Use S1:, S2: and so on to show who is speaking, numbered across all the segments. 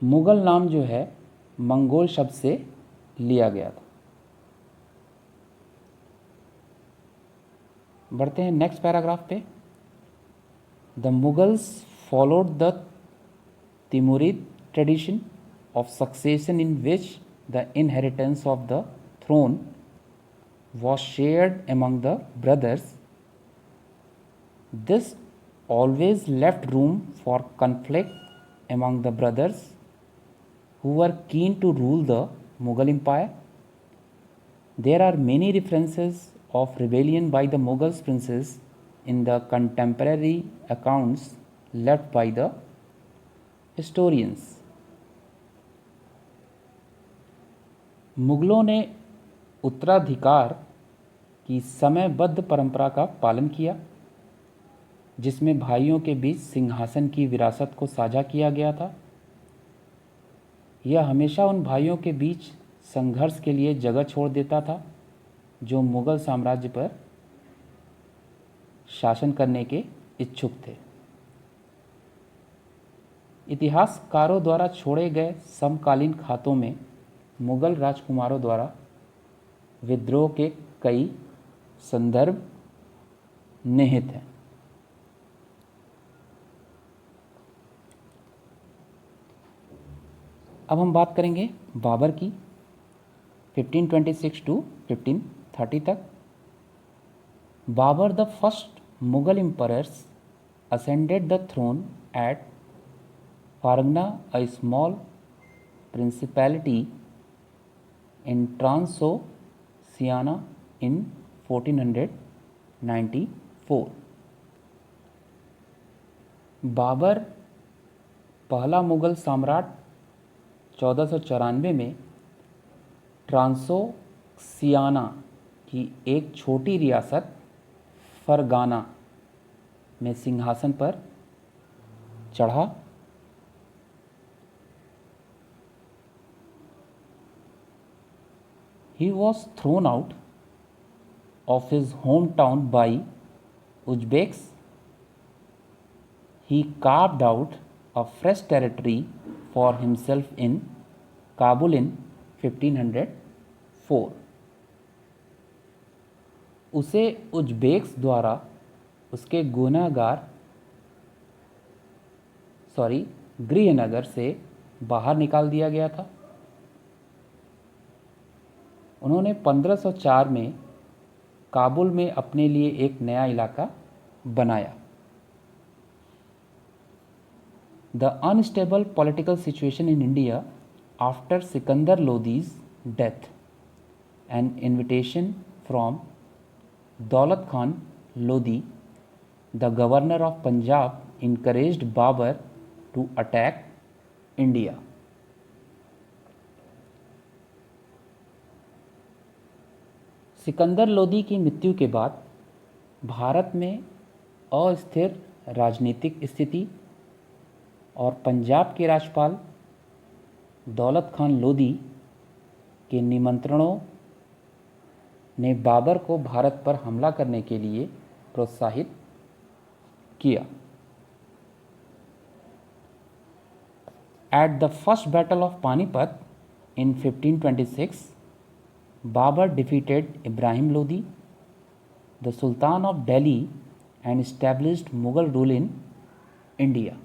S1: मुग़ल नाम जो है मंगोल शब्द से लिया गया था। बढ़ते हैं नेक्स्ट पैराग्राफ पे। The Mughals followed the Timurid tradition of succession in which the inheritance of the throne was shared among the brothers. This always left room for conflict among the brothers who were keen to rule the Mughal Empire. There are many references of rebellion by the Mughal princes in the contemporary accounts left by the historians. मुग़लों ने उत्तराधिकार की समयबद्ध परंपरा का पालन किया, जिसमें भाइयों के बीच सिंहासन की विरासत को साझा किया गया था। यह हमेशा उन भाइयों के बीच संघर्ष के लिए जगह छोड़ देता था जो मुग़ल साम्राज्य पर शासन करने के इच्छुक थे। इतिहासकारों द्वारा छोड़े गए समकालीन खातों में मुग़ल राजकुमारों द्वारा विद्रोह के कई संदर्भ निहित हैं। अब हम बात करेंगे बाबर की 1526 टू 1530 तक। Babur the first Mughal emperors ascended the throne at Fargana, a small principality in Transoxiana in 1494। Babar पहला मुग़ल सम्राट 1494 में ट्रांसोक्सियाना की एक छोटी रियासत फरगाना में सिंहासन पर चढ़ा। He was thrown out of his hometown by Uzbeks. He carved out a fresh territory for himself in Kabul in 1504। उसे उज़्बेक्स द्वारा उसके गृहनगर से बाहर निकाल दिया गया था। उन्होंने 1504 में काबुल में अपने लिए एक नया इलाका बनाया। The unstable political situation in India after Sikandar Lodi's death, an invitation from Daulat Khan Lodi, the governor of Punjab, encouraged Babur to attack India। Sikandar Lodi की मृत्यु के बाद भारत में अस्थिर राजनीतिक स्थिति और पंजाब के राज्यपाल दौलत खान लोदी के निमंत्रणों ने बाबर को भारत पर हमला करने के लिए प्रोत्साहित किया। At the first battle of Panipat in 1526, Babur defeated Ibrahim Lodi, the Sultan of Delhi, and established Mughal rule in India।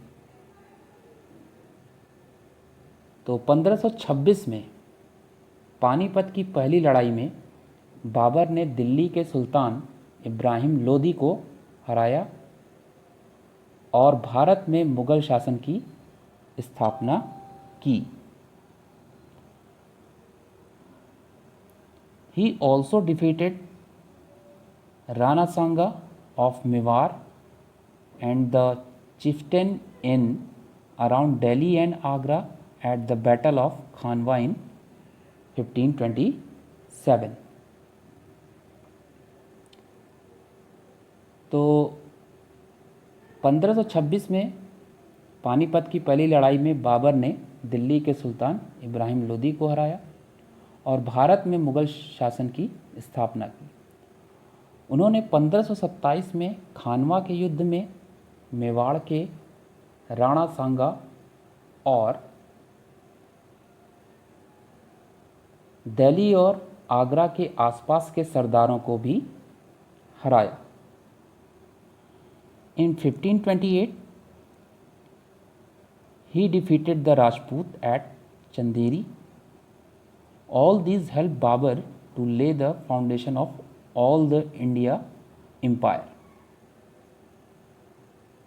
S1: तो 1526 में पानीपत की पहली लड़ाई में बाबर ने दिल्ली के सुल्तान इब्राहिम लोदी को हराया और भारत में मुग़ल शासन की स्थापना की। He also defeated Rana Sanga of Mewar and the chieftain in around Delhi and Agra at the Battle of Khanwa in 1527। तो 1526 में पानीपत की पहली लड़ाई में बाबर ने दिल्ली के सुल्तान इब्राहिम लोदी को हराया और भारत में मुग़ल शासन की स्थापना की। उन्होंने 1527 में खानवा के युद्ध में मेवाड़ के राणा सांगा और दिल्ली और आगरा के आसपास के सरदारों को भी हराया। In 1528, he defeated the Rajput at Chanderi. All these helped Babur to lay the foundation of all the India Empire.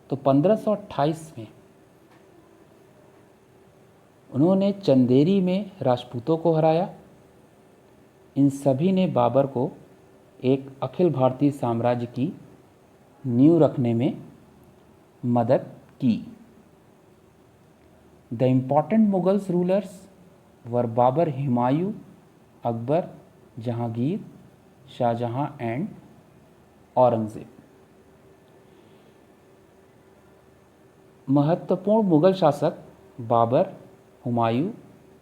S1: तो 1528 में उन्होंने चंदेरी में राजपूतों को हराया। इन सभी ने बाबर को एक अखिल भारतीय साम्राज्य की नींव रखने में मदद की। The important Mughals rulers were Babur, Humayun, Akbar, Jahangir, Shahjahan and Aurangzeb. महत्वपूर्ण मुगल शासक बाबर, हुमायूं,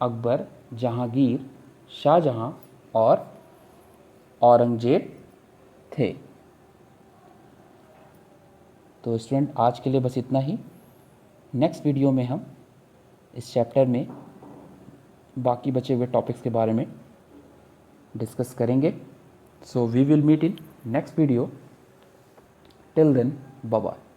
S1: अकबर, जहांगीर, शाहजहां और औरंगजेब थे। तो स्टूडेंट, आज के लिए बस इतना ही। नेक्स्ट वीडियो में हम इस चैप्टर में बाकी बचे हुए टॉपिक्स के बारे में डिस्कस करेंगे। So we will meet in next video. Till then, bye bye.